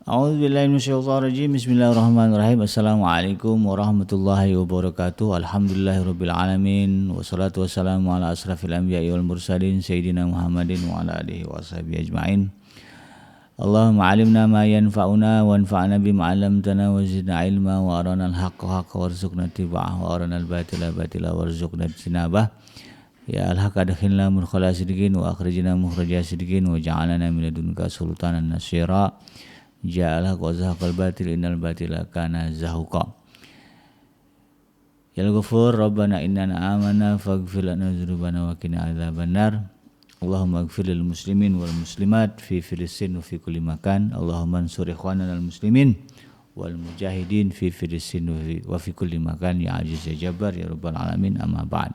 A'udzubillahi minasyaitonirrajim. Bismillahirrahmanirrahim. Assalamualaikum warahmatullahi wabarakatuh. Alhamdulillahirabbil alamin. Wassalatu wassalamu ala asrafil anbiya'i wal mursalin sayyidina Muhammadin wa ala alihi washabihi ajmain. Allahumma 'allimna ma yanfa'una wanfa'na bima 'allamtana wa zidna ilma wa arina al-haqqa haqqan warzuqna ittiba'ahu wa arina al-batila batila warzuqna ijtinabah. Ya al-haqqa adkhilna mudkhala sidqin wa akhrijna mukhraja sidqin wa ja'alna min ladunka sultanan nasira. Ja'alha wa zahaqal batil innal batila kana zahuqa. Ya al-ghafur rabbana innana amana faghfir lana dzunubana wa qina adzabannar. Allahumma ighfir lil muslimin wal muslimat fi Filistin wa fi kulli makan. Allahumma ansur ikhwanana al muslimin wal mujahidin fi Filistin wa fi kulli makan ya aziz ya jabbar ya rabbal alamin amma ba'd.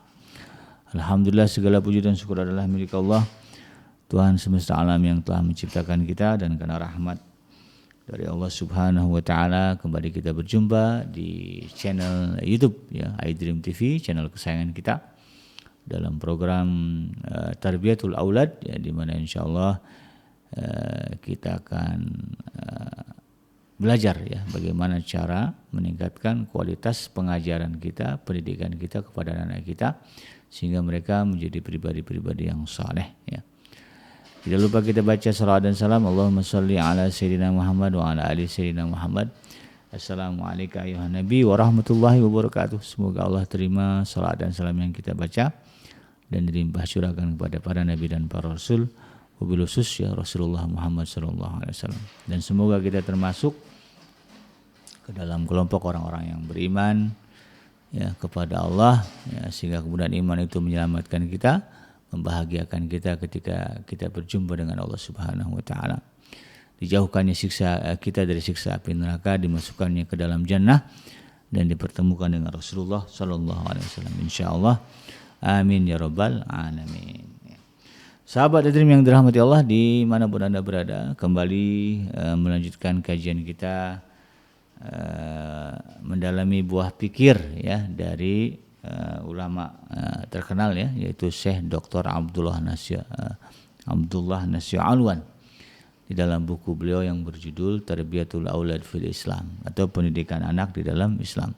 Alhamdulillah, segala puji dan syukur adalah milik Allah, Tuhan semesta alam yang telah menciptakan kita, dan karena rahmat dari Allah Subhanahu wa taala kembali kita berjumpa di channel YouTube ya, iDream TV, channel kesayangan kita, dalam program Tarbiyatul Aulad ya, di mana insyaallah kita akan belajar ya bagaimana cara meningkatkan kualitas pengajaran kita, pendidikan kita kepada anak kita sehingga mereka menjadi pribadi-pribadi yang saleh ya. Tidak lupa kita baca salawat dan salam. Allahumma sholli ala sayyidina Muhammad wa ala ali sayyidina Muhammad. Assalamualaikum ayuhan nabi warahmatullahi wabarakatuh. Semoga Allah terima salawat dan salam yang kita baca dan dilimpah curahkan kepada para nabi dan para rasul, wabil khusus ya Rasulullah Muhammad sallallahu alaihi wasallam. Dan semoga kita termasuk ke dalam kelompok orang-orang yang beriman ya kepada Allah ya, sehingga kemudian iman itu menyelamatkan kita, membahagiakan kita ketika kita berjumpa dengan Allah Subhanahu wa taala. Dijauhkannya siksa kita dari siksa api neraka, dimasukkannya ke dalam jannah dan dipertemukan dengan Rasulullah sallallahu alaihi wasallam insyaallah. Amin ya rabbal alamin. Sahabat Adrim yang dirahmati Allah dimanapun Anda berada, kembali melanjutkan kajian kita mendalami buah pikir ya dari ulama terkenal ya, yaitu Syekh Dr. Abdullah Nasir Alwan, di dalam buku beliau yang berjudul Tarbiyatul Aulad fil Islam, atau pendidikan anak di dalam Islam,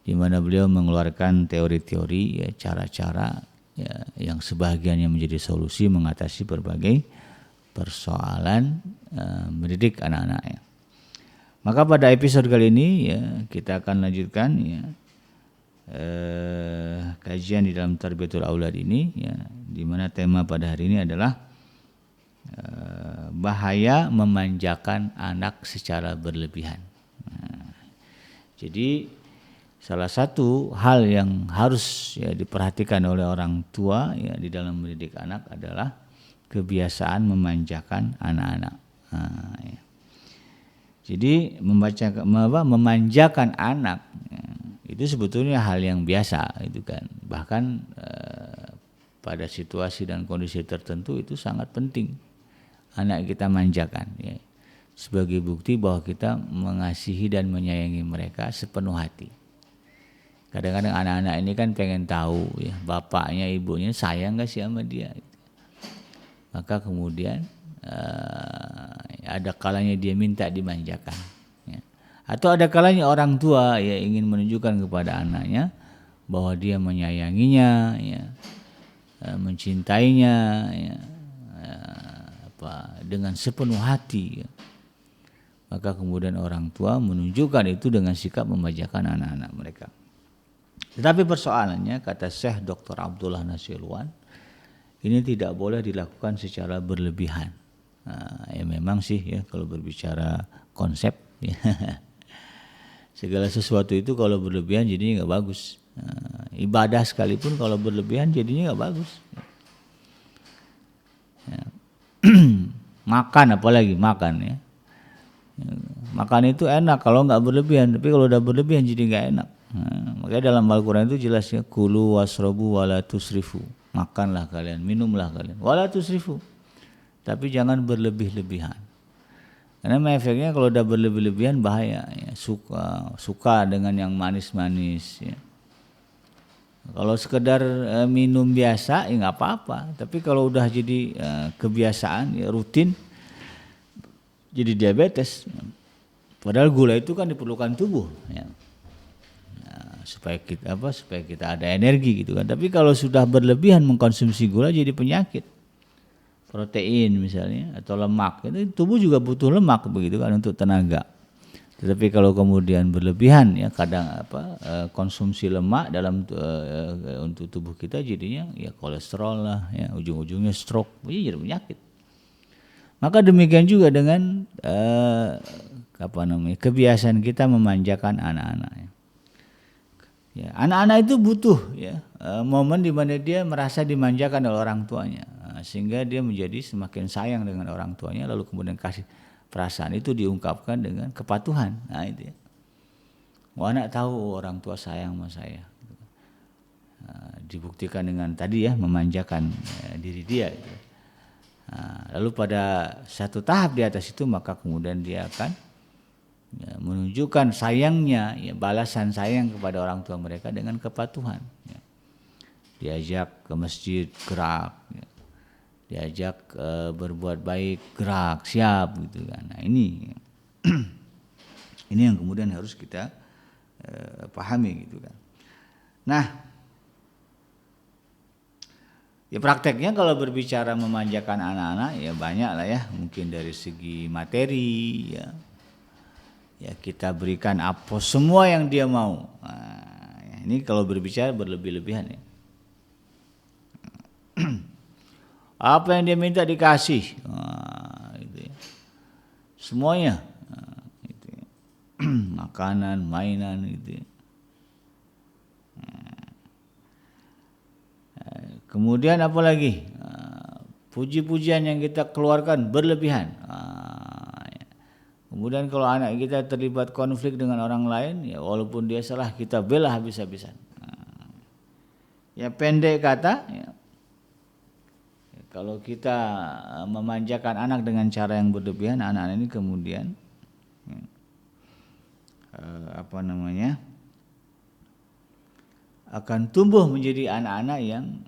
di mana beliau mengeluarkan teori-teori ya, cara-cara ya, yang sebahagiannya menjadi solusi mengatasi berbagai persoalan mendidik anak-anaknya. Maka pada episode kali ini ya, kita akan lanjutkan ya kajian di dalam Tarbiyatul Aulad ini ya, di mana tema pada hari ini adalah bahaya memanjakan anak secara berlebihan. Jadi salah satu hal yang harus ya diperhatikan oleh orang tua ya di dalam mendidik anak adalah kebiasaan memanjakan anak-anak. Ya. Jadi memanjakan anak ya, itu sebetulnya hal yang biasa itu kan. Bahkan pada situasi dan kondisi tertentu itu sangat penting anak kita manjakan ya, sebagai bukti bahwa kita mengasihi dan menyayangi mereka sepenuh hati. Kadang-kadang anak-anak ini kan pengen tahu ya, bapaknya ibunya sayang gak sih sama dia. Maka kemudian ada kalanya dia minta dimanjakan ya. Atau ada kalanya orang tua ya ingin menunjukkan kepada anaknya bahwa dia menyayanginya ya, mencintainya ya, dengan sepenuh hati ya. Maka kemudian orang tua menunjukkan itu dengan sikap memanjakan anak-anak mereka. Tetapi persoalannya, kata Syekh Dr. Abdullah Nasir Alwan, ini tidak boleh dilakukan secara berlebihan. Ya memang sih ya, kalau berbicara konsep ya, segala sesuatu itu kalau berlebihan jadinya nggak bagus. Ibadah sekalipun kalau berlebihan jadinya nggak bagus. Ya. Makan, apalagi makan ya. Makan itu enak kalau nggak berlebihan, tapi kalau udah berlebihan jadi nggak enak. Makanya dalam Al-Quran itu jelasnya kulu wasrobu wala tusrifu, makanlah kalian, minumlah kalian, wala tusrifu, tapi jangan berlebih-lebihan. Karena efeknya kalau udah berlebih-lebihan bahaya ya. Suka dengan yang manis-manis ya. Kalau sekedar minum biasa ya nggak apa-apa, tapi kalau udah jadi kebiasaan ya rutin, jadi diabetes. Padahal gula itu kan diperlukan tubuh, ya. Supaya kita ada energi gitu kan. Tapi kalau sudah berlebihan mengkonsumsi gula jadi penyakit. Protein misalnya atau lemak, itu tubuh juga butuh lemak begitu kan untuk tenaga. Tetapi kalau kemudian berlebihan ya kadang konsumsi lemak dalam untuk tubuh kita jadinya ya kolesterol lah ya, ujung-ujungnya stroke, jadi penyakit. Maka demikian juga dengan kebiasaan kita memanjakan anak-anak. Ya, anak-anak itu butuh ya momen di mana dia merasa dimanjakan oleh orang tuanya, sehingga dia menjadi semakin sayang dengan orang tuanya, lalu kemudian kasih perasaan itu diungkapkan dengan kepatuhan. Nah itu ya. Anak tahu orang tua sayang sama saya. Dibuktikan dengan tadi ya memanjakan diri dia. Gitu. Lalu pada satu tahap di atas itu maka kemudian dia akan menunjukkan sayangnya, ya, balasan sayang kepada orang tua mereka dengan kepatuhan. Ya. Diajak ke masjid, gerak. Ya. Diajak berbuat baik, gerak, siap gitu kan. Nah ini ini yang kemudian harus kita pahami gitu kan. Nah, ya prakteknya kalau berbicara memanjakan anak-anak ya banyak lah ya, mungkin dari segi materi ya. Ya kita berikan apa semua yang dia mau. Nah, ini kalau berbicara berlebih-lebihan ya. Apa yang dia minta dikasih. Nah, gitu ya. Semuanya. Nah, gitu ya. Makanan, mainan gitu ya. Kemudian apa lagi? Puji-pujian yang kita keluarkan berlebihan. Kemudian kalau anak kita terlibat konflik dengan orang lain, ya walaupun dia salah kita bela habis-habisan. Ya pendek kata, ya, kalau kita memanjakan anak dengan cara yang berlebihan, anak-anak ini kemudian akan tumbuh menjadi anak-anak yang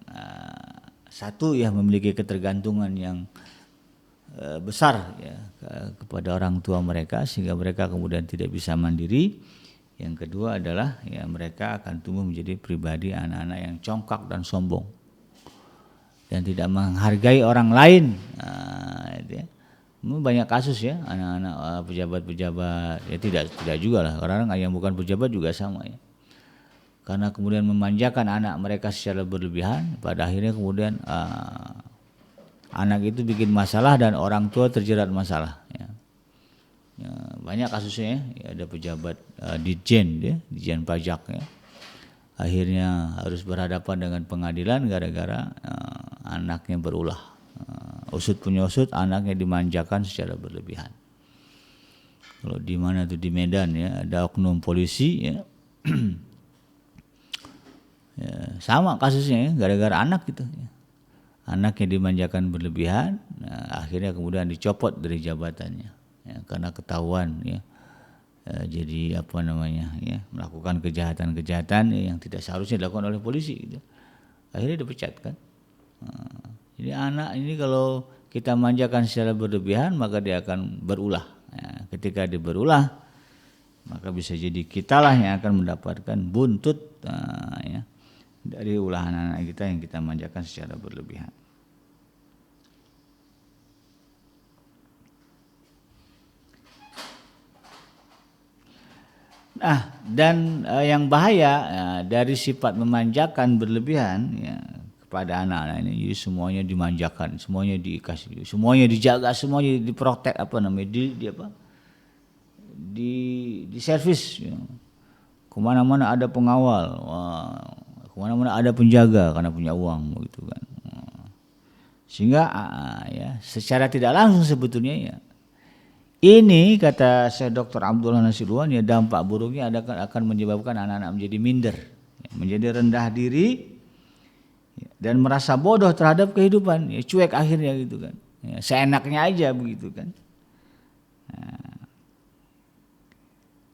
satu ya memiliki ketergantungan yang besar ya kepada orang tua mereka, sehingga mereka kemudian tidak bisa mandiri. Yang kedua adalah ya mereka akan tumbuh menjadi pribadi anak-anak yang congkak dan sombong dan tidak menghargai orang lain. Itu ya. Banyak kasus ya anak-anak pejabat-pejabat ya tidak juga lah, orang yang bukan pejabat juga sama ya. Karena kemudian memanjakan anak mereka secara berlebihan, pada akhirnya kemudian anak itu bikin masalah dan orang tua terjerat masalah. Ya. Ya, banyak kasusnya ya, ada pejabat Dijen pajak ya. Akhirnya harus berhadapan dengan pengadilan gara-gara anaknya berulah. Usut punya usut, anaknya dimanjakan secara berlebihan. Kalau di mana tuh di Medan ya, ada oknum polisi ya. Ya, sama kasusnya ya, gara-gara anak gitu ya. Anaknya dimanjakan berlebihan, nah, akhirnya kemudian dicopot dari jabatannya ya, karena ketahuan ya, jadi ya, melakukan kejahatan-kejahatan ya, yang tidak seharusnya dilakukan oleh polisi gitu. Akhirnya dipecat kan. Jadi anak ini kalau kita manjakan secara berlebihan maka dia akan berulah ya, ketika dia berulah maka bisa jadi kitalah yang akan mendapatkan buntut ya, dari ulahan anak kita yang kita manjakan secara berlebihan. Nah, dan yang bahaya dari sifat memanjakan berlebihan ya, kepada anak-anak ini, jadi semuanya dimanjakan, semuanya dikasih, semuanya dijaga, semuanya diprotek di servis. Ya. Kemana-mana ada pengawal. Kemana-mana ada penjaga karena punya uang begitu kan. Sehingga ya secara tidak langsung sebetulnya ya ini kata Syekh Dr. Abdullah Nasiruan ya dampak buruknya akan menyebabkan anak-anak menjadi minder, ya, menjadi rendah diri ya, dan merasa bodoh terhadap kehidupan, ya cuek akhirnya gitu kan. Ya, seenaknya aja begitu kan. Nah,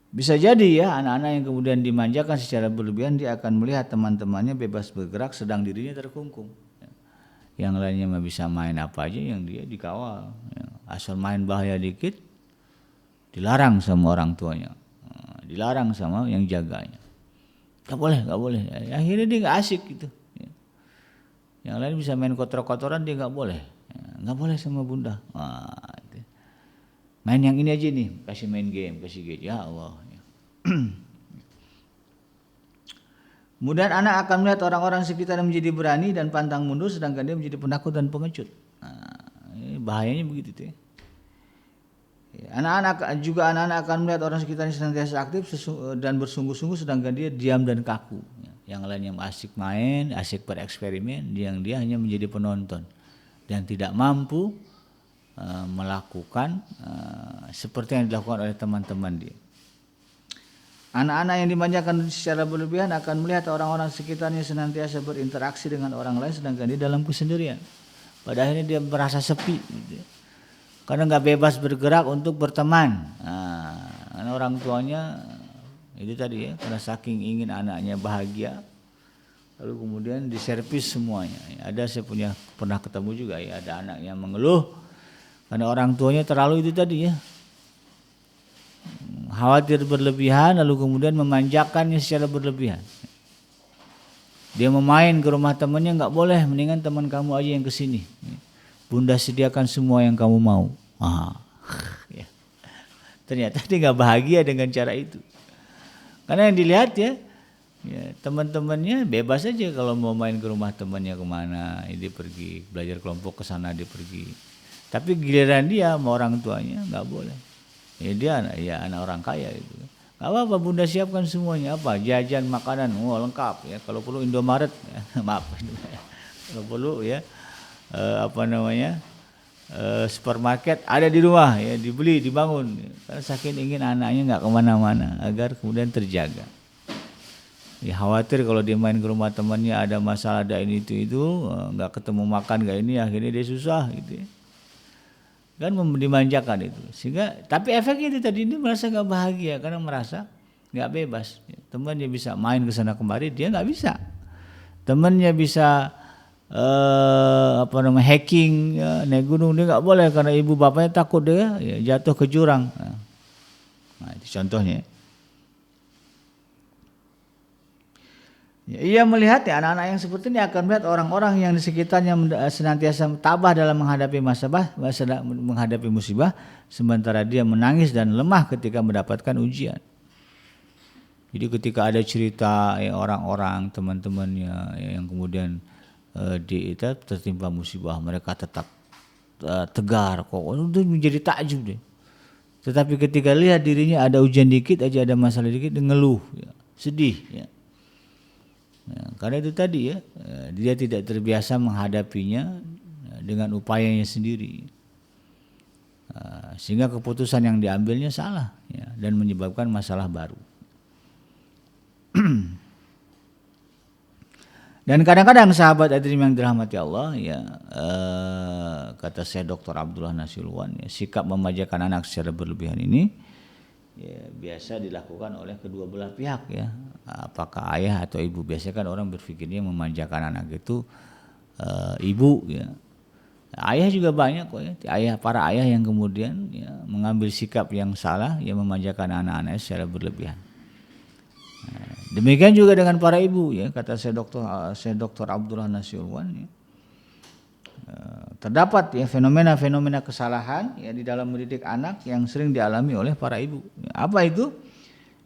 bisa jadi ya anak-anak yang kemudian dimanjakan secara berlebihan dia akan melihat teman-temannya bebas bergerak sedang dirinya terkungkung. Yang lainnya bisa main apa aja yang dia dikawal. Asal main bahaya dikit dilarang sama orang tuanya, dilarang sama yang jaganya. Gak boleh. Akhirnya dia gak asik gitu. Yang lain bisa main kotor-kotoran, dia gak boleh. Gak boleh sama bunda. Main yang ini aja nih, kasih main game, ya Allah. Kemudian anak akan melihat orang-orang sekitar menjadi berani dan pantang mundur, sedangkan dia menjadi penakut dan pengecut. Bahayanya begitu tuh. Anak-anak akan melihat orang sekitarnya senantiasa aktif dan bersungguh-sungguh, sedangkan dia diam dan kaku. Yang lain yang asik main, asik bereksperimen, dia hanya menjadi penonton dan tidak mampu melakukan seperti yang dilakukan oleh teman-teman dia. Anak-anak yang dimanjakan secara berlebihan akan melihat orang-orang sekitarnya senantiasa berinteraksi dengan orang lain, sedangkan dia dalam kesendirian. Pada akhirnya dia merasa sepi gitu. Karena nggak bebas bergerak untuk berteman. Karena orang tuanya itu tadi ya, karena saking ingin anaknya bahagia, lalu kemudian diservis semuanya. Saya pernah ketemu juga ya, ada anak yang mengeluh karena orang tuanya terlalu itu tadi ya, khawatir berlebihan, lalu kemudian memanjakannya secara berlebihan. Dia memain ke rumah temannya, nggak boleh, mendingan teman kamu aja yang kesini. Bunda sediakan semua yang kamu mau. Ya. Ternyata dia nggak bahagia dengan cara itu. Karena yang dilihat ya teman-temannya bebas aja kalau mau main ke rumah temannya kemana, dia pergi belajar kelompok ke sana, dia pergi. Tapi giliran dia sama orang tuanya nggak boleh. Dia anak orang kaya itu. Gak apa-apa, bunda siapkan semuanya, apa jajan makanan, lengkap ya. Kalau perlu Indomaret, maaf, kalau perlu ya supermarket ada di rumah ya, dibeli, dibangun. Karena saking ingin anaknya nggak kemana-mana agar kemudian terjaga. Ya, khawatir kalau dia main ke rumah temannya ada masalah, ada ini itu nggak ketemu makan nggak ini, akhirnya dia susah gitu ya. Kan dimanjakan itu, sehingga tapi efeknya itu tadi, dia merasa nggak bahagia karena merasa nggak bebas. Temannya bisa main ke sana kemari, dia nggak bisa. Temannya bisa hacking ya, naik gunung, dia nggak boleh karena ibu bapaknya takut dia jatuh ke jurang. Nah itu contohnya. Ia melihat anak-anak yang seperti ini akan melihat orang-orang yang di sekitarnya senantiasa tabah dalam menghadapi menghadapi musibah, sementara dia menangis dan lemah ketika mendapatkan ujian. Jadi ketika ada cerita orang-orang teman-temannya yang kemudian tertimpa musibah, mereka tetap tegar, kok itu menjadi takjub deh. Tetapi ketika lihat dirinya ada ujian dikit aja, ada masalah dikit, dia ngeluh, sedih ya. Karena itu tadi ya, dia tidak terbiasa menghadapinya dengan upayanya sendiri, sehingga keputusan yang diambilnya salah ya, dan menyebabkan masalah baru. Dan kadang-kadang sahabat hadirin yang dirahmati Allah ya, kata saya Dr. Abdullah Nasilwan ya, sikap memanjakan anak secara berlebihan ini ya, biasa dilakukan oleh kedua belah pihak ya, apakah ayah atau ibu. Biasanya kan orang berpikirnya memanjakan anak itu ibu ya. Ayah juga banyak kok ya, para ayah yang kemudian ya, mengambil sikap yang salah, yang memanjakan anak-anaknya secara berlebihan. Demikian juga dengan para ibu ya, kata saya Dr. Abdullah Nasilwan ya. Terdapat ya fenomena-fenomena kesalahan ya di dalam mendidik anak yang sering dialami oleh para ibu. Apa itu?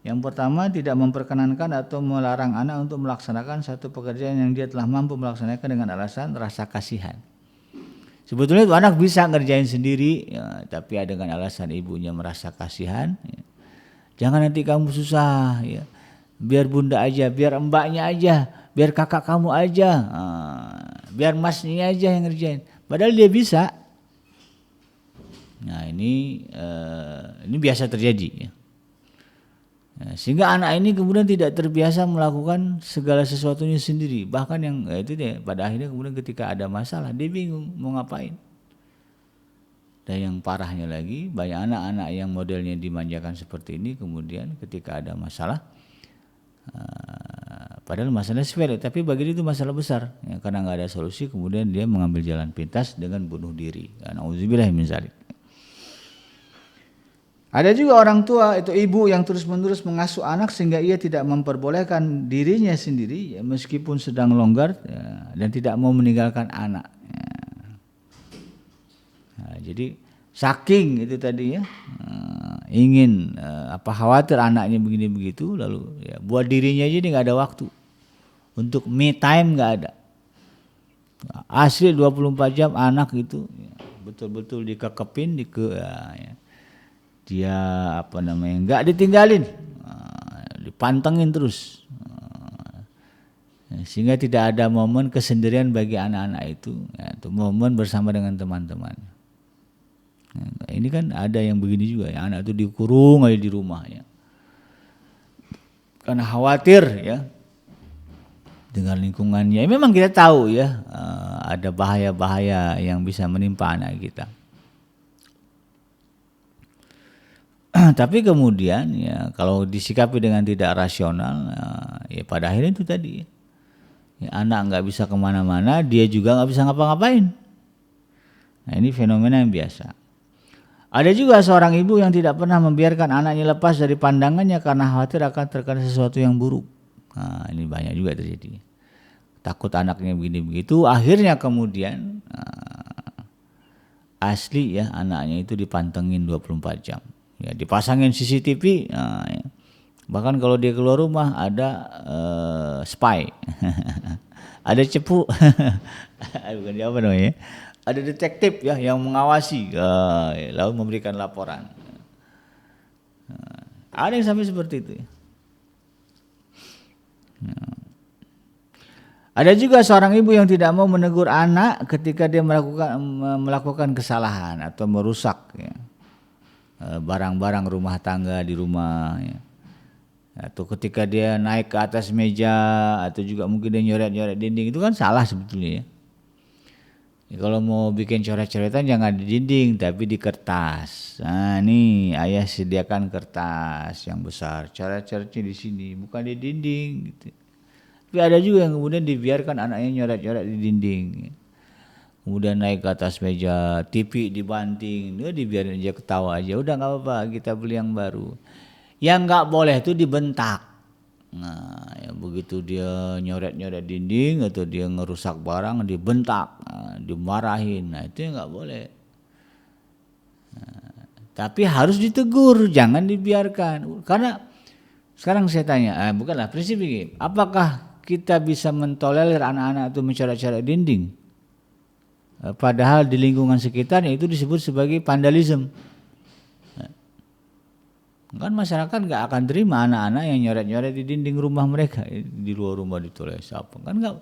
Yang pertama, tidak memperkenankan atau melarang anak untuk melaksanakan satu pekerjaan yang dia telah mampu melaksanakan dengan alasan rasa kasihan. Sebetulnya itu anak bisa ngerjain sendiri ya, tapi dengan alasan ibunya merasa kasihan ya. Jangan nanti kamu susah ya, biar bunda aja, biar mbaknya aja, biar kakak kamu aja, biar masnya aja yang ngerjain. Padahal dia bisa. Nah ini biasa terjadi ya. Sehingga anak ini kemudian tidak terbiasa melakukan segala sesuatunya sendiri. Bahkan yang itu deh, pada akhirnya kemudian ketika ada masalah dia bingung mau ngapain. Dan yang parahnya lagi, banyak anak-anak yang modelnya dimanjakan seperti ini kemudian ketika ada masalah, padahal masalahnya sepele, tapi bagi dia itu masalah besar ya, karena nggak ada solusi, kemudian dia mengambil jalan pintas dengan bunuh diri. Nauzubillah min dzalik. Ada juga orang tua itu ibu yang terus-menerus mengasuh anak sehingga ia tidak memperbolehkan dirinya sendiri ya, meskipun sedang longgar ya, dan tidak mau meninggalkan anak. Ya. Nah, jadi saking itu tadi ya ingin khawatir anaknya begini begitu lalu ya, buat dirinya aja nggak ada waktu untuk me time nggak ada. Asli 24 jam anak itu ya, betul-betul dikekepin ya. Dia nggak ditinggalin, dipantengin terus, sehingga tidak ada momen kesendirian bagi anak-anak itu, yaitu momen bersama dengan teman-teman. Nah, ini kan ada yang begini juga, ya, anak itu dikurung aja di rumah ya, karena khawatir ya dengan lingkungannya. Memang kita tahu ya ada bahaya-bahaya yang bisa menimpa anak kita. Tapi kemudian ya kalau disikapi dengan tidak rasional ya pada akhirnya itu tadi ya, anak nggak bisa kemana-mana, dia juga nggak bisa ngapa-ngapain. Nah ini fenomena yang biasa. Ada juga seorang ibu yang tidak pernah membiarkan anaknya lepas dari pandangannya karena khawatir akan terkena sesuatu yang buruk. Nah ini banyak juga terjadi. Takut anaknya begini begitu, akhirnya kemudian asli ya anaknya itu dipantengin 24 jam. Ya, dipasangin CCTV, nah, ya. Bahkan kalau dia keluar rumah ada spy, ada cepu, bukan apa namanya, ada detektif ya yang mengawasi, lalu memberikan laporan. Ada yang sampai seperti itu. Ada juga seorang ibu yang tidak mau menegur anak ketika dia melakukan kesalahan atau merusak. Ya. Barang-barang rumah tangga di rumah ya. Atau ketika dia naik ke atas meja atau juga mungkin dia nyoret-nyoret dinding, itu kan salah sebetulnya ya. Ya kalau mau bikin coret-coretan jangan di dinding tapi di kertas. Nah nih ayah sediakan kertas yang besar, coret-coretnya di sini bukan di dinding gitu. Tapi ada juga yang kemudian dibiarkan anaknya nyoret-nyoret di dinding. Kemudian naik ke atas meja, TV dibanting, dia dibiarin aja ketawa aja, udah nggak apa-apa, kita beli yang baru. Yang nggak boleh itu dibentak. Nah, ya begitu dia nyoret-nyoret dinding atau dia ngerusak barang, dibentak, dimarahin, nah itu yang nggak boleh. Nah, tapi harus ditegur, jangan dibiarkan. Karena sekarang saya tanya, bukanlah prinsip ini, apakah kita bisa mentolerir anak-anak itu mencoret-coret dinding? Padahal di lingkungan sekitarnya itu disebut sebagai vandalisme. Kan masyarakat nggak akan terima anak-anak yang nyoret-nyoret di dinding rumah mereka, di luar rumah ditulis apa, kan nggak,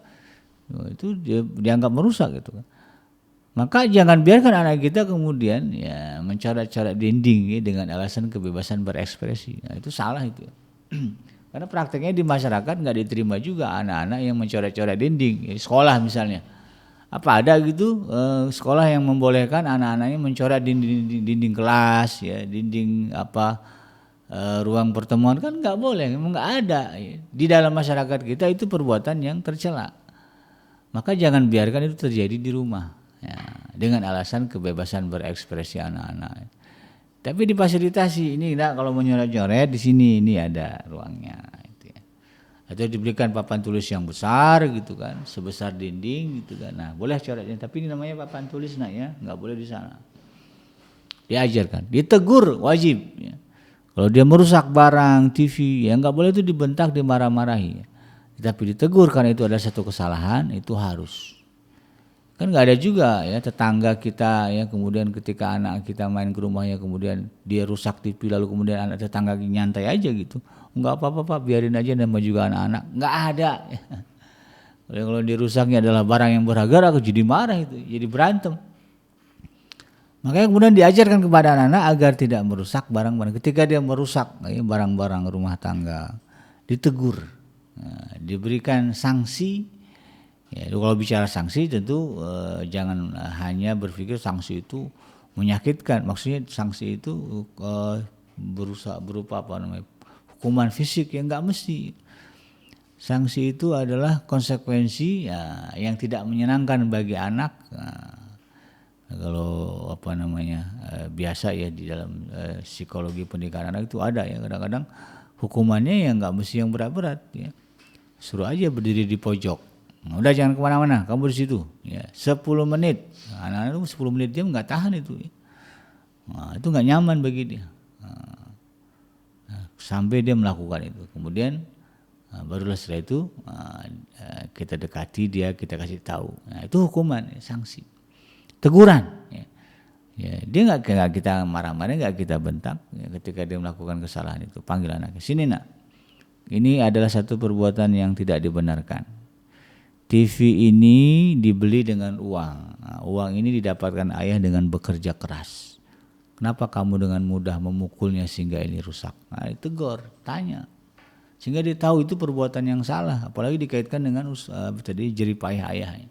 itu dianggap merusak gitu kan. Maka jangan biarkan anak kita kemudian ya mencoret-coret dinding ya, dengan alasan kebebasan berekspresi. Nah, itu salah itu. Karena prakteknya di masyarakat nggak diterima juga anak-anak yang mencoret-coret dinding, sekolah misalnya. Apa ada gitu sekolah yang membolehkan anak-anaknya mencoret dinding kelas ya, dinding ruang pertemuan, kan nggak boleh, memang nggak ada. Di dalam masyarakat kita itu perbuatan yang tercela. Maka jangan biarkan itu terjadi di rumah ya, dengan alasan kebebasan berekspresi anak-anak. Tapi difasilitasi ini, nah, kalau mau nyoret-nyoret di sini ini ada ruangnya. Atau diberikan papan tulis yang besar gitu kan, sebesar dinding gitu kan. Nah, boleh coretnya, tapi ini namanya papan tulis nak ya, nggak boleh di sana. Diajarkan, ditegur wajib. Ya. Kalau dia merusak barang TV, ya nggak boleh itu dibentak, dimarah-marahi. Tapi ditegur karena itu ada satu kesalahan, itu harus. Kan nggak ada juga ya tetangga kita ya kemudian ketika anak kita main ke rumahnya kemudian dia rusak TV lalu kemudian anak tetangga nyantai aja gitu. Enggak apa-apa Pak, biarin aja, nama juga anak-anak. Enggak ada. Kalau dirusaknya adalah barang yang berharga, aku jadi marah itu, jadi berantem. Makanya kemudian diajarkan kepada anak-anak agar tidak merusak barang-barang. Ketika dia merusak barang-barang rumah tangga, ditegur, diberikan sanksi. Ya, kalau bicara sanksi tentu jangan hanya berpikir sanksi itu menyakitkan. Maksudnya sanksi itu berupa apa namanya? Hukuman fisik, yang enggak mesti. Sanksi itu adalah konsekuensi ya, yang tidak menyenangkan bagi anak. Nah, kalau biasa ya di dalam psikologi pendidikan anak itu ada ya, kadang-kadang hukumannya yang nggak mesti yang berat-berat ya. Suruh aja berdiri di pojok. Nah, udah jangan kemana-mana, kamu di situ ya 10 menit. Nah, anak-anak itu 10 menit dia nggak tahan itu ya. Nah, itu nggak nyaman bagi dia. Sampai dia melakukan itu. Kemudian barulah setelah itu kita dekati dia, kita kasih tahu. Nah, itu hukuman, ya, sanksi, teguran. Ya. Ya, dia nggak kita marah-marah, nggak kita bentak. Ya, ketika dia melakukan kesalahan itu, panggil anaknya, sini nak. Ini adalah satu perbuatan yang tidak dibenarkan. TV ini dibeli dengan uang. Nah, uang ini didapatkan ayah dengan bekerja keras. Kenapa kamu dengan mudah memukulnya sehingga ini rusak? Nah, ditegur, tanya. Sehingga dia tahu itu perbuatan yang salah. Apalagi dikaitkan dengan jeripayah ayahnya.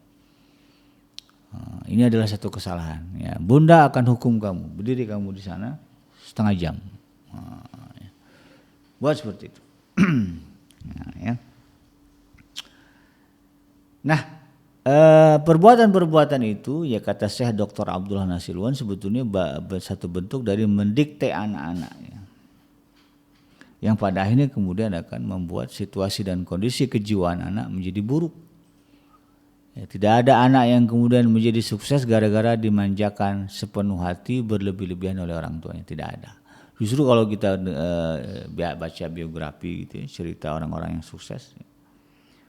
Nah, ini adalah satu kesalahan. Ya, bunda akan hukum kamu. Berdiri kamu di sana setengah jam. Nah, ya. Buat seperti itu. Nah, ya. Nah, perbuatan-perbuatan itu ya kata Syekh Dr. Abdullah Nasilwan sebetulnya satu bentuk dari mendikte anak-anak ya. Yang pada akhirnya kemudian akan membuat situasi dan kondisi kejiwaan anak menjadi buruk. Ya, tidak ada anak yang kemudian menjadi sukses gara-gara dimanjakan sepenuh hati berlebih-lebihan oleh orang tuanya, tidak ada. Justru kalau kita baca biografi gitu ya, cerita orang-orang yang sukses,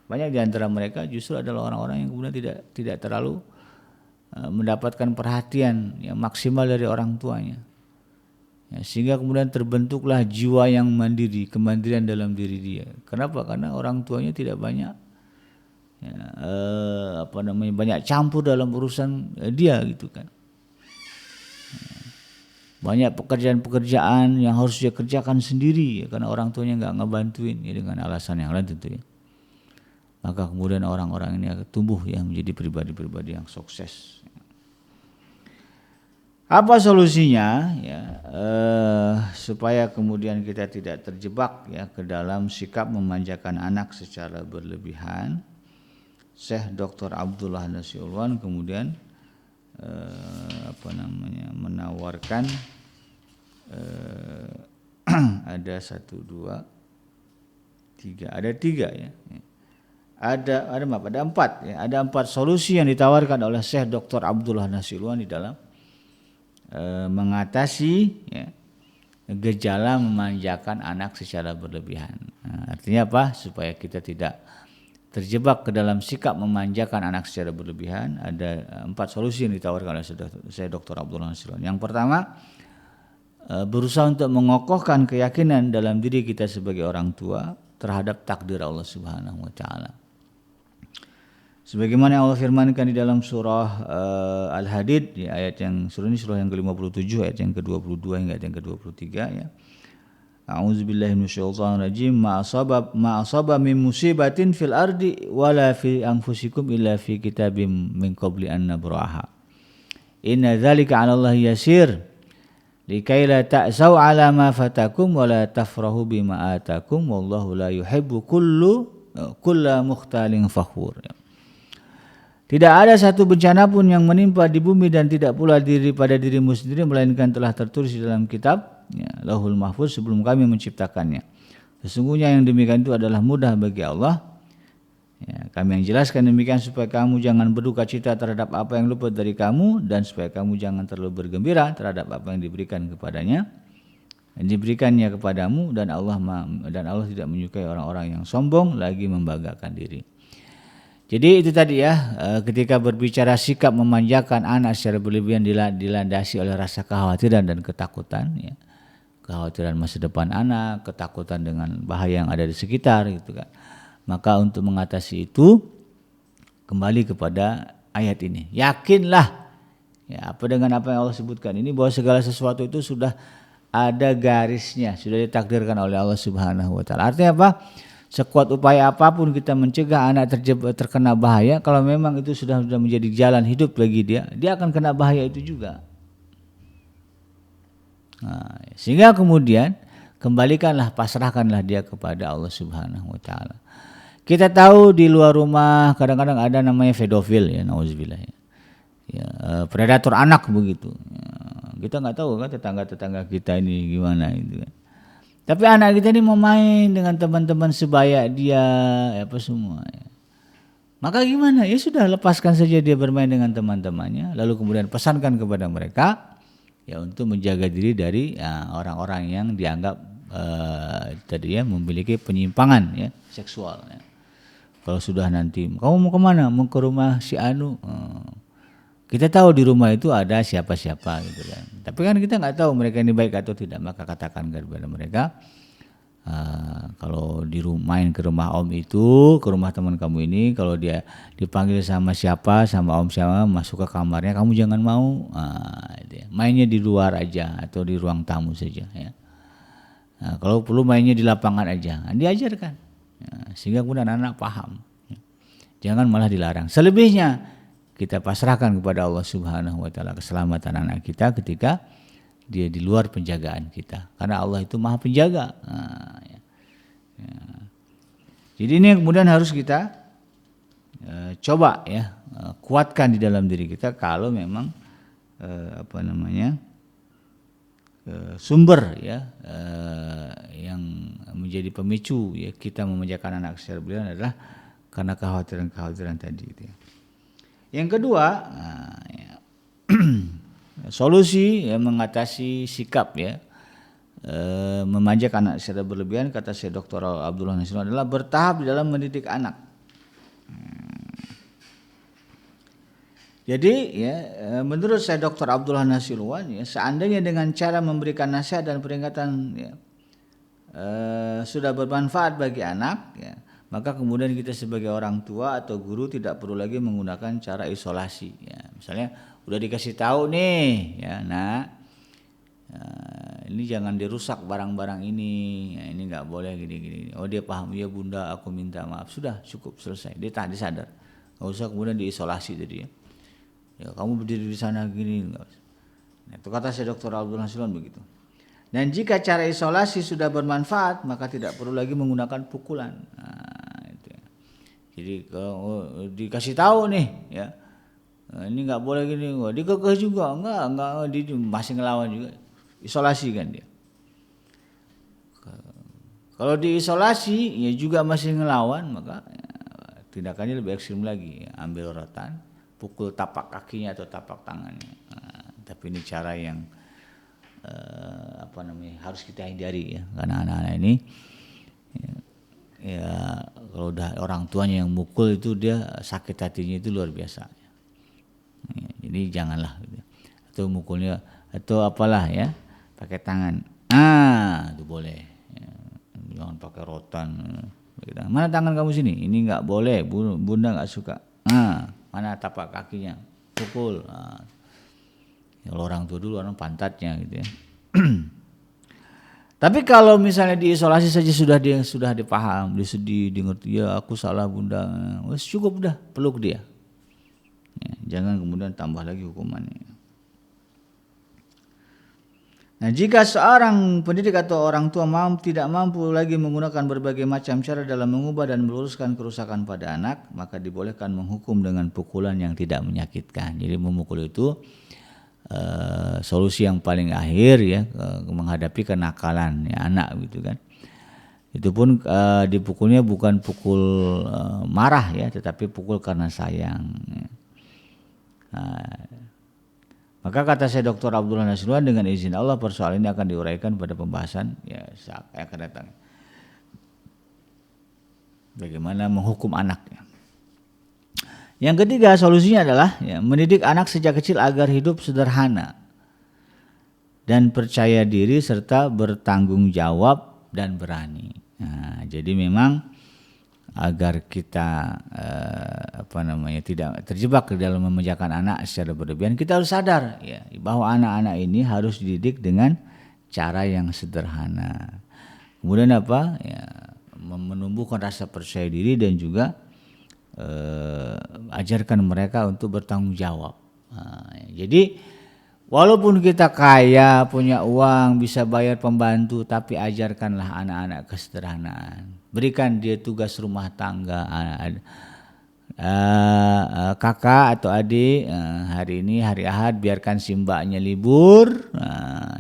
banyak di antara mereka justru adalah orang-orang yang kemudian tidak terlalu mendapatkan perhatian yang maksimal dari orang tuanya. Ya, sehingga kemudian terbentuklah jiwa yang mandiri, kemandirian dalam diri dia. Kenapa? Karena orang tuanya tidak banyak banyak campur dalam urusan dia gitu kan. Banyak pekerjaan-pekerjaan yang harus dia kerjakan sendiri ya, karena orang tuanya nggak ngebantuin ya, dengan alasan yang lain tentu ya. Maka kemudian orang-orang ini akan tumbuh ya menjadi pribadi-pribadi yang sukses. Apa solusinya ya supaya kemudian kita tidak terjebak ya ke dalam sikap memanjakan anak secara berlebihan? Syekh Dr. Abdullah Nasilwan kemudian menawarkan ada 1, 2, 3, ada 3 ya. Ada 4 ya. Ada 4 solusi yang ditawarkan oleh Syekh Dr. Abdullah Nasilwan di dalam mengatasi ya, gejala memanjakan anak secara berlebihan. Nah, artinya apa? Supaya kita tidak terjebak ke dalam sikap memanjakan anak secara berlebihan, ada 4 solusi yang ditawarkan oleh saya Dr. Abdullah Nasilwan. Yang pertama, berusaha untuk mengokohkan keyakinan dalam diri kita sebagai orang tua terhadap takdir Allah Subhanahu wa taala. Sebagaimana Allah firmankan di dalam surah Al-Hadid di ayat yang surah yang ke-57 ayat yang ke-22 hingga ayat yang ke-23 ya. A'udzubillahi minasyaitonirrajim. Ma asaba min musibatin fil ardi wala fi anfusikum illa fi kitabim min qabli an nabraha. Inna dzalika 'ala Allah yasir. Likai la ta'sau 'ala ma fatakum wa la tafrahu bima atakum wallahu la yuhibbu kulla mukhtalin fakhur. Tidak ada satu bencana pun yang menimpa di bumi dan tidak pula pada dirimu sendiri melainkan telah tertulis di dalam kitab ya, Lauhul Mahfuz sebelum kami menciptakannya. Sesungguhnya yang demikian itu adalah mudah bagi Allah. Ya, kami yang jelaskan demikian supaya kamu jangan berduka cita terhadap apa yang luput dari kamu dan supaya kamu jangan terlalu bergembira terhadap apa yang diberikan kepadanya, yang diberikannya kepadamu dan Allah tidak menyukai orang-orang yang sombong lagi membanggakan diri. Jadi itu tadi ya, ketika berbicara sikap memanjakan anak secara berlebihan dilandasi oleh rasa kekhawatiran dan ketakutan ya. Kekhawatiran masa depan anak, ketakutan dengan bahaya yang ada di sekitar gitu kan. Maka untuk mengatasi itu kembali kepada ayat ini. Yakinlah ya, dengan apa yang Allah sebutkan ini bahwa segala sesuatu itu sudah ada garisnya, sudah ditakdirkan oleh Allah Subhanahu wa taala. Artinya apa? Sekuat upaya apapun kita mencegah anak terkena bahaya, kalau memang itu sudah menjadi jalan hidup bagi dia akan kena bahaya itu juga. Nah, sehingga kemudian pasrahkanlah dia kepada Allah Subhanahu wa taala. Kita tahu di luar rumah kadang-kadang ada namanya pedofil ya, nauzubillah ya. Ya, predator anak begitu. Ya, Kita nggak tahu kan tetangga-tetangga kita ini gimana itu kan. Tapi anak kita ini mau main dengan teman-teman sebaya dia apa semua. Ya. Maka gimana? Ya sudah, lepaskan saja dia bermain dengan teman-temannya, lalu kemudian pesankan kepada mereka ya untuk menjaga diri dari orang-orang yang dianggap tadi ya memiliki penyimpangan ya seksual. Ya. Kalau sudah nanti, kamu mau kemana? Mau ke rumah si Anu. Kita tahu di rumah itu ada siapa-siapa gitu kan. Tapi kan kita nggak tahu mereka ini baik atau tidak. Maka katakan kepada mereka, kalau main ke rumah om itu, ke rumah teman kamu ini, kalau dia dipanggil sama siapa, sama om siapa, masuk ke kamarnya, kamu jangan mau. Mainnya di luar aja atau di ruang tamu saja. Ya. Kalau perlu mainnya di lapangan aja, diajarkan. Ya, sehingga kemudian anak paham. Ya. Jangan malah dilarang. Selebihnya kita pasrahkan kepada Allah Subhanahu wa taala keselamatan anak kita ketika dia di luar penjagaan kita. Karena Allah itu Maha Penjaga. Ya. Jadi ini yang kemudian harus kita coba ya kuatkan di dalam diri kita kalau memang sumber ya yang menjadi pemicu ya kita memanjakan anak secara berlebihan adalah karena kekhawatiran tadi gitu ya. Yang kedua, solusi ya, mengatasi sikap ya memanjakan anak secara berlebihan, kata Syekh Dr. Abdullah Nasirwan, adalah bertahap di dalam mendidik anak. Jadi ya menurut Syekh Dr. Abdullah Nasirwan ya, seandainya dengan cara memberikan nasihat dan peringatan ya, sudah bermanfaat bagi anak ya, maka kemudian kita sebagai orang tua atau guru tidak perlu lagi menggunakan cara isolasi. Ya, misalnya udah dikasih tahu nih, ya nak, ini jangan dirusak barang-barang ini, ya, ini nggak boleh gini-gini. Oh dia paham, ya bunda aku minta maaf, sudah cukup selesai. Dia tadi sadar, nggak usah kemudian diisolasi tadi ya. Ya kamu berdiri di sana gini, nggak usah. Nah, itu kata Syekh Dr. Abdul Nasirwan begitu. Dan jika cara isolasi sudah bermanfaat, maka tidak perlu lagi menggunakan pukulan. Nah, itu ya. Jadi kalau dikasih tahu nih, ya ini nggak boleh gini, dikekeh juga, enggak, dia masih ngelawan juga, isolasi kan dia. Kalau diisolasi, ya juga masih ngelawan, maka ya, tindakannya lebih ekstrim lagi, ya. Ambil rotan, pukul tapak kakinya atau tapak tangannya. Nah, tapi ini cara yang harus kita hindari ya, karena anak-anak ini ya kalau udah orang tuanya yang mukul itu dia sakit hatinya itu luar biasa ya, jadi janganlah gitu. Atau mukulnya atau apalah ya pakai tangan itu boleh ya. Jangan pakai rotan. Mana tangan kamu sini, ini nggak boleh, bunda nggak suka. Mana tapak kakinya, pukul. Kalau orang tua dulu orang pantatnya gitu ya. Tapi kalau misalnya diisolasi saja sudah dipaham, disedih, ngerti ya aku salah bunda, wes cukup dah peluk dia. Ya, jangan kemudian tambah lagi hukumannya. Nah, jika seorang pendidik atau orang tua tidak mampu lagi menggunakan berbagai macam cara dalam mengubah dan meluruskan kerusakan pada anak, maka dibolehkan menghukum dengan pukulan yang tidak menyakitkan. Jadi memukul itu solusi yang paling akhir ya menghadapi kenakalan ya, anak gitu kan. Itu pun dipukulnya bukan pukul marah ya, tetapi pukul karena sayang. Ya. Maka kata saya Dr. Abdullah Nasirwan, dengan izin Allah persoalan ini akan diuraikan pada pembahasan ya saat akan datang. Bagaimana menghukum anak ya. Yang ketiga solusinya adalah ya, mendidik anak sejak kecil agar hidup sederhana dan percaya diri serta bertanggung jawab dan berani. Nah, jadi memang agar kita tidak terjebak di dalam memanjakan anak secara berlebihan, kita harus sadar ya bahwa anak-anak ini harus dididik dengan cara yang sederhana. Kemudian menumbuhkan rasa percaya diri dan juga ajarkan mereka untuk bertanggung jawab. Jadi walaupun kita kaya, punya uang, bisa bayar pembantu, tapi ajarkanlah anak-anak kesederhanaan. Berikan dia tugas rumah tangga kakak atau adik, hari ini hari Ahad biarkan si mbaknya libur,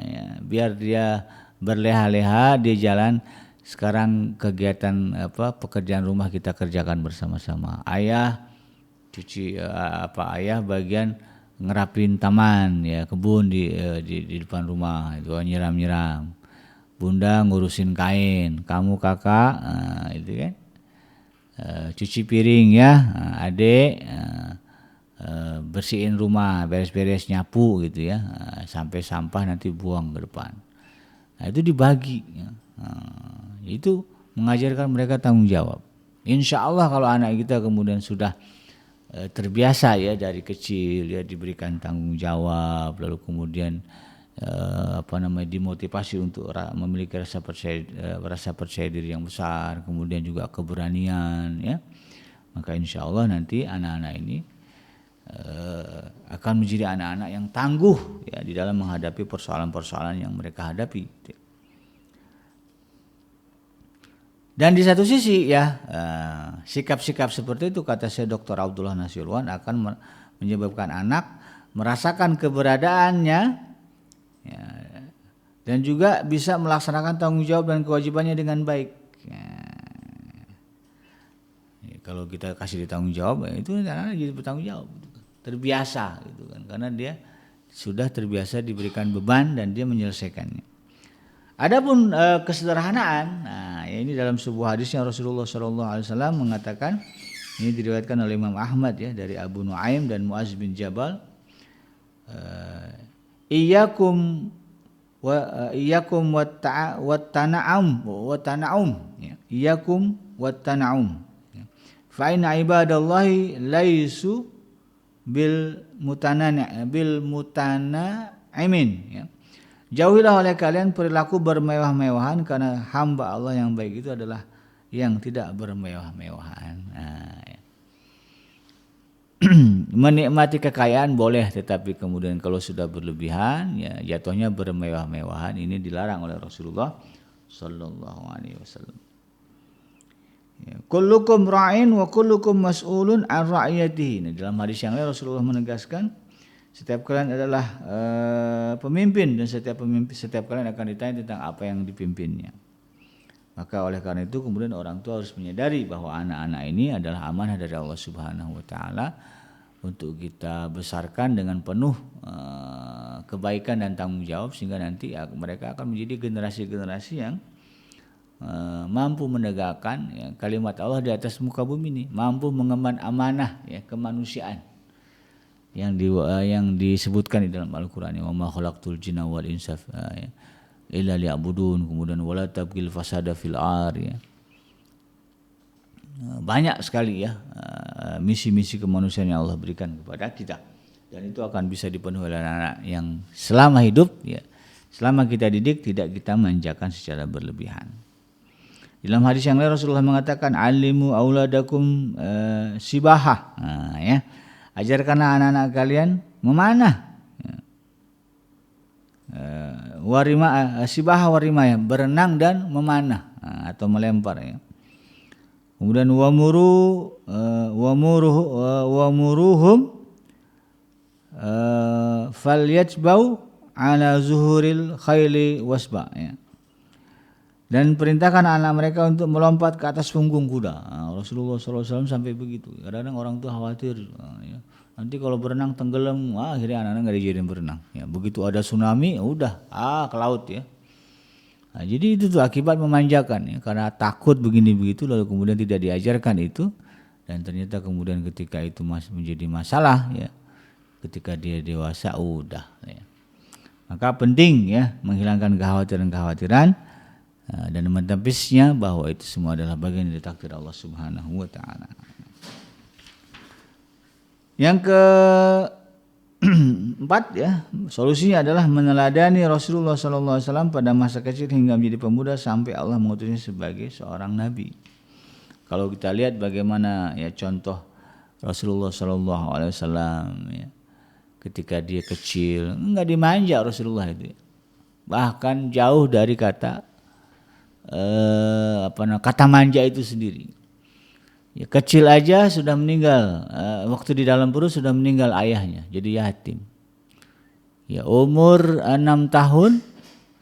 ya, biar dia berleha-leha, dia jalan. Sekarang kegiatan pekerjaan rumah kita kerjakan bersama-sama. Ayah ayah bagian ngerapin taman, ya, kebun di depan rumah itu, nyiram-nyiram. Bunda ngurusin kain, kamu kakak itu kan cuci piring, ya, adik bersihin rumah, beres-beres nyapu gitu, ya, sampai sampah nanti buang ke depan. Nah, itu dibagi, ya. Itu mengajarkan mereka tanggung jawab. Insya Allah kalau anak kita kemudian sudah terbiasa, ya, dari kecil, ya, diberikan tanggung jawab, lalu kemudian dimotivasi untuk memiliki rasa percaya diri yang besar, kemudian juga keberanian, ya, maka insya Allah nanti anak-anak ini akan menjadi anak-anak yang tangguh, ya, di dalam menghadapi persoalan-persoalan yang mereka hadapi. Dan di satu sisi, ya, sikap-sikap seperti itu, kata saya Dr. Abdullah Nasirwan, akan menyebabkan anak merasakan keberadaannya, ya, dan juga bisa melaksanakan tanggung jawab dan kewajibannya dengan baik. Ya, kalau kita kasih tanggung jawab, ya, itu anak-anak jadi bertanggung jawab, terbiasa gitu kan, karena dia sudah terbiasa diberikan beban dan dia menyelesaikannya. Adapun kesederhanaan, nah, ya, ini dalam sebuah hadisnya Rasulullah SAW mengatakan, ini diriwayatkan oleh Imam Ahmad, ya, dari Abu Nuaim dan Muaz bin Jabal, Iyyakum wat-tana'um, ya. Iyyakum wat-tana'um, ya. Fa inna ibadallahi laisu bil mutana'imin, ya. Jauhilah oleh kalian perilaku bermewah-mewahan, karena hamba Allah yang baik itu adalah yang tidak bermewah-mewahan. Nah, ya. Menikmati kekayaan boleh, tetapi kemudian kalau sudah berlebihan, ya, jatuhnya bermewah-mewahan. Ini dilarang oleh Rasulullah Sallallahu Alaihi Wasallam. Ya, kullukum ra'in wa kullukum mas'ulun an ra'iyatihi. Nah, dalam hadis yang lain Rasulullah menegaskan, setiap kalian adalah pemimpin, dan setiap kalian akan ditanya tentang apa yang dipimpinnya. Maka oleh karena itu kemudian orang tua harus menyadari bahwa anak-anak ini adalah amanah dari Allah Subhanahu wa taala untuk kita besarkan dengan penuh kebaikan dan tanggung jawab, sehingga nanti mereka akan menjadi generasi-generasi yang mampu menegakkan, ya, kalimat Allah di atas muka bumi ini, mampu mengemban amanah, ya, kemanusiaan yang disebutkan di dalam Al-Qur'an, wa ma khalaqtul jinna wal insa illa liya'budun, kemudian wala tabghil fasada fil ar, ya. Banyak sekali, ya, misi-misi kemanusiaan yang Allah berikan kepada kita, dan itu akan bisa dipenuhi oleh anak yang selama hidup, ya, selama kita didik tidak kita manjakan secara berlebihan. Dalam hadis yang lain Rasulullah mengatakan, alimu auladakum sibahah, ya, ajarkanlah anak-anak kalian memanah, sibahah warima, ya, berenang dan memanah, atau melempar, ya. Kemudian wamuruhum falyatbau ala zuhuril khayli wasba, ya. Dan perintahkan anak mereka untuk melompat ke atas punggung kuda. Rasulullah SAW sampai begitu. Kadang-kadang orang tua khawatir, ya, nanti kalau berenang tenggelam, akhirnya anak-anak nggak dijadiin berenang. Ya, begitu ada tsunami, udah ke laut, ya. Nah, jadi itu tuh akibat memanjakan, ya, karena takut begini begitu, lalu kemudian tidak diajarkan itu, dan ternyata kemudian ketika itu menjadi masalah, ya, ketika dia dewasa, udah, ya. Maka penting, ya, menghilangkan kekhawatiran-kekhawatiran dan mentepisnya bahwa itu semua adalah bagian dari takdir Allah Subhanahu wa taala. Yang keempat, ya, solusinya adalah meneladani Rasulullah SAW pada masa kecil hingga menjadi pemuda sampai Allah mengutusnya sebagai seorang nabi. Kalau kita lihat bagaimana, ya, contoh Rasulullah SAW, ya, ketika dia kecil enggak dimanja Rasulullah itu, ya. Bahkan jauh dari kata manja itu sendiri. Ya, kecil aja sudah meninggal, waktu di dalam perut sudah meninggal ayahnya, jadi yatim. Ya, umur 6 tahun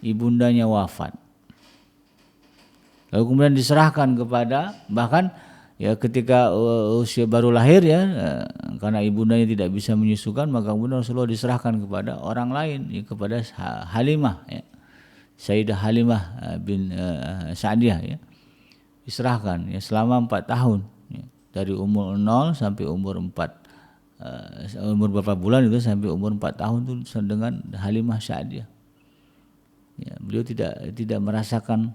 ibundanya wafat. Lalu kemudian diserahkan kepada, bahkan ya ketika usia baru lahir ya, karena ibundanya tidak bisa menyusukan, maka kemudian Rasulullah diserahkan kepada orang lain, ya, kepada Halimah, ya. Sayyidah Halimah bin Sa'diyah, ya. Diserahkan ya selama 4 tahun, ya. Dari umur 0 sampai umur 4, umur berapa bulan itu sampai umur 4 tahun itu dengan Halimah Sa'diyah. Ya, beliau tidak merasakan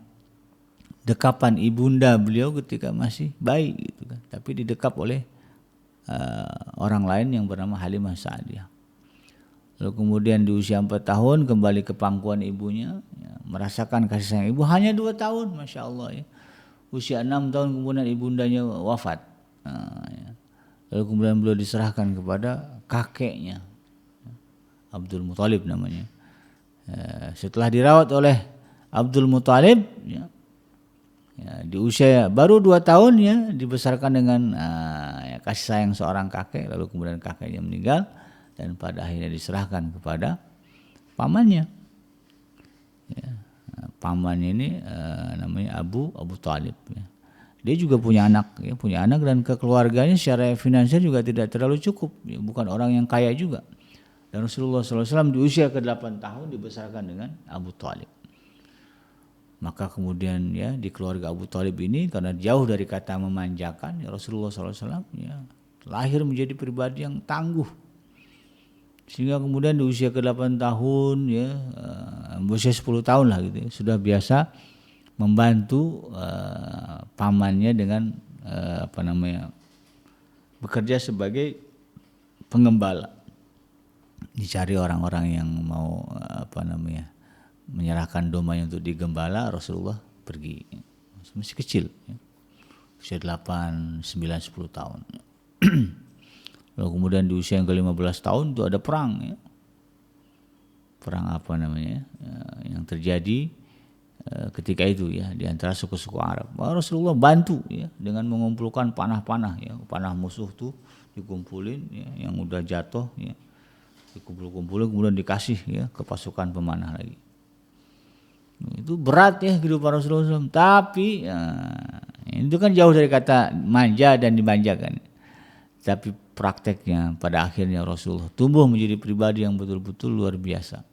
dekapan ibunda beliau ketika masih bayi gitu kan, tapi didekap oleh orang lain yang bernama Halimah Sa'diyah. Lalu kemudian di usia 4 tahun kembali ke pangkuan ibunya, ya, merasakan kasih sayang ibu. Hanya 2 tahun, Masya Allah, ya. Usia 6 tahun kemudian ibundanya wafat. Ya. Lalu kemudian beliau diserahkan kepada kakeknya, Abdul Muthalib namanya. Setelah dirawat oleh Abdul Muthalib, ya, di usia baru 2 tahun ya dibesarkan dengan ya, kasih sayang seorang kakek. Lalu kemudian kakeknya meninggal dan pada akhirnya diserahkan kepada pamannya. Ya, pamannya ini namanya Abu Thalib. Ya. Dia juga punya anak, ya, dan kekeluarganya secara finansial juga tidak terlalu cukup. Ya, bukan orang yang kaya juga. Dan Rasulullah SAW di usia ke-8 tahun dibesarkan dengan Abu Thalib. Maka kemudian ya di keluarga Abu Thalib ini karena jauh dari kata memanjakan, ya, Rasulullah SAW ya, lahir menjadi pribadi yang tangguh. Sehingga kemudian di usia ke-8 tahun ya, usia 10 tahun lah gitu ya, sudah biasa membantu pamannya dengan bekerja sebagai pengembala. Dicari orang-orang yang mau menyerahkan domanya untuk digembala, Rasulullah pergi. Masih kecil, ya. Usia 8, 9, 10 tahun. Lalu kemudian di usia yang ke-15 tahun itu ada perang, ya. Perang yang terjadi ketika itu ya di antara suku-suku Arab. Rasulullah bantu ya dengan mengumpulkan panah-panah, ya. Panah musuh tuh dikumpulin, ya, yang udah jatuh ya. Dikumpul-kumpulin kemudian dikasih ya ke pasukan pemanah lagi. Itu berat ya kehidupan Rasulullah SAW. Tapi ya, itu kan jauh dari kata manja dan dimanjakan. Tapi prakteknya pada akhirnya Rasulullah tumbuh menjadi pribadi yang betul-betul luar biasa.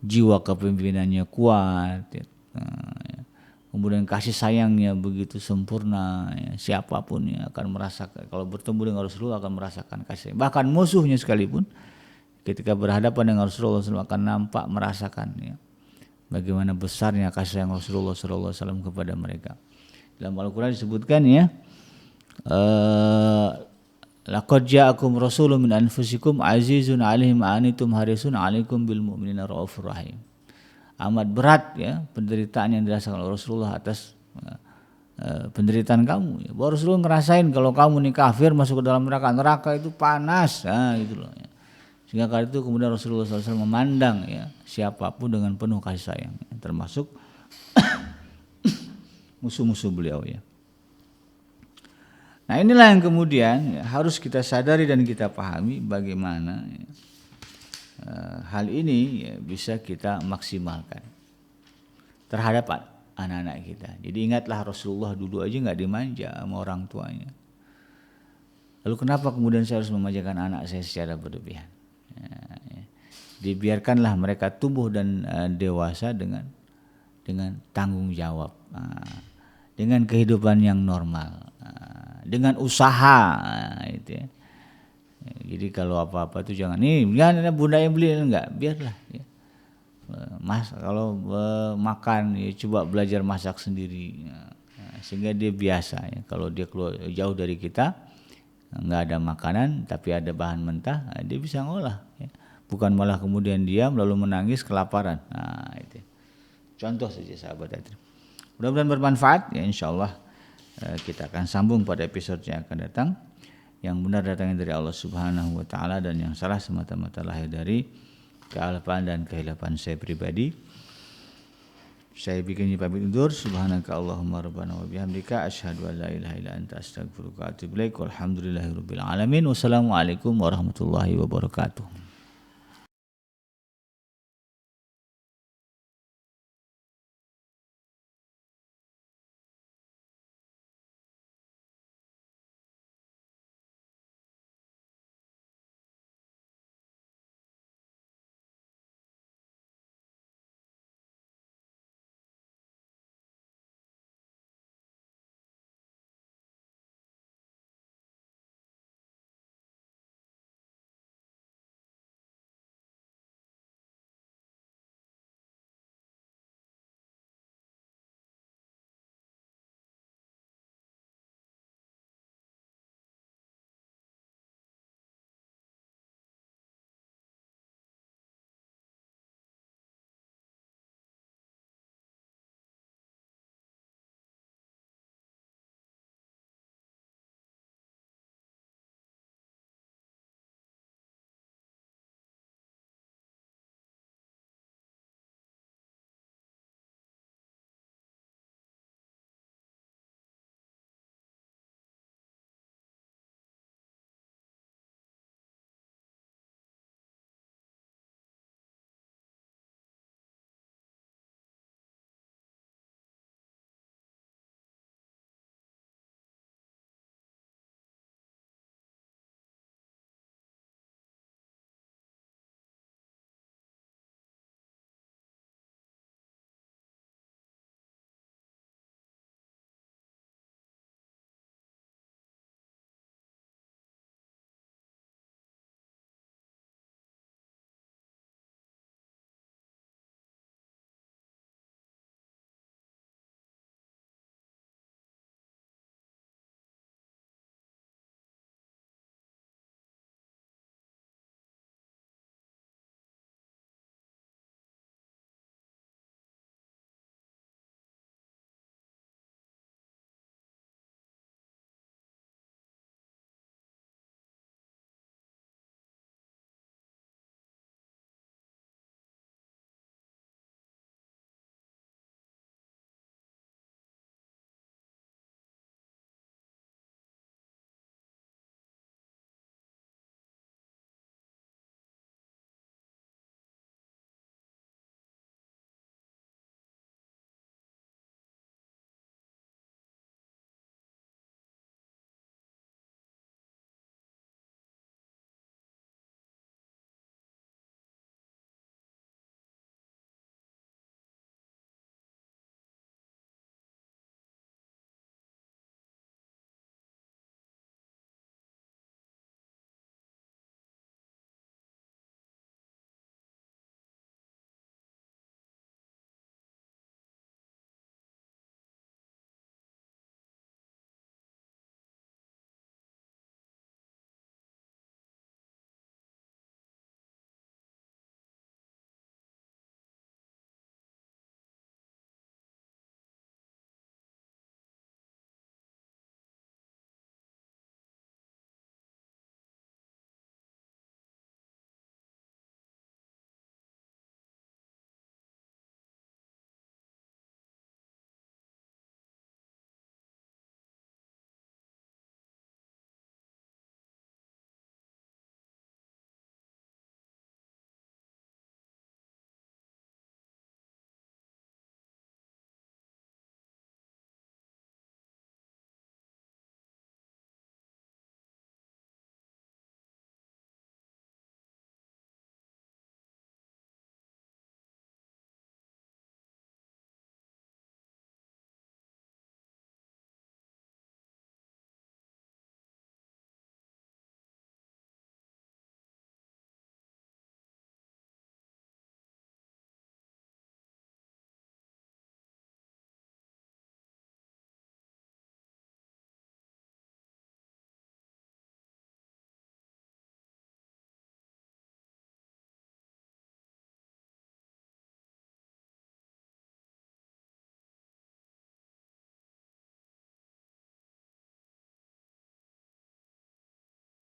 Jiwa kepemimpinannya kuat. Ya. Kemudian kasih sayangnya begitu sempurna. Ya. Siapapun yang akan merasakan, kalau bertemu dengan Rasulullah akan merasakan kasih sayang. Bahkan musuhnya sekalipun ketika berhadapan dengan Rasulullah SAW akan nampak merasakan ya, bagaimana besarnya kasih sayang Rasulullah SAW kepada mereka. Dalam Al-Quran disebutkan ya, laqad ja'akum rasulun min anfusikum azizun 'alaihi ma anittum harisun 'alaikum bil mu'minina raufur rahim. Amat berat ya penderitaan yang dirasakan oleh Rasulullah atas penderitaan kamu. Ya. Bahwa Rasulullah ngerasain kalau kamu nih kafir masuk ke dalam neraka itu panas, gitu loh. Ya. Sehingga kali itu kemudian Rasulullah SAW memandang ya siapapun dengan penuh kasih sayang, ya, termasuk musuh-musuh beliau ya. Nah inilah yang kemudian ya, harus kita sadari dan kita pahami bagaimana ya, hal ini ya, bisa kita maksimalkan terhadap anak-anak kita. Jadi ingatlah Rasulullah dulu aja nggak dimanja sama orang tuanya. Lalu kenapa kemudian saya harus memanjakan anak saya secara berlebihan? Ya. Dibiarkanlah mereka tumbuh dan dewasa dengan tanggung jawab, dengan kehidupan yang normal, dengan usaha, gitu ya. Jadi kalau apa-apa itu jangan ada bunda yang beli, enggak, biarlah ya. Kalau makan ya coba belajar masak sendiri ya. Sehingga dia biasa ya. Kalau dia keluar jauh dari kita enggak ada makanan tapi ada bahan mentah, dia bisa ngolah ya. Bukan malah kemudian diam lalu menangis kelaparan. Nah, itu. Contoh saja sahabat hati. Mudah-mudahan bermanfaat ya, insyaallah kita akan sambung pada episode yang akan datang. Yang benar datangnya dari Allah Subhanahu wa taala dan yang salah semata-mata lahir dari kealpaan dan kehilapan saya pribadi. Saya bikin pamit undur. Subhanaka Allahumma rabbana wa bihamdika asyhadu an la ilaha illa anta astaghfiruka wa atubu ilaik. Walhamdulillahirabbil alamin. Wassalamualaikum warahmatullahi wabarakatuh.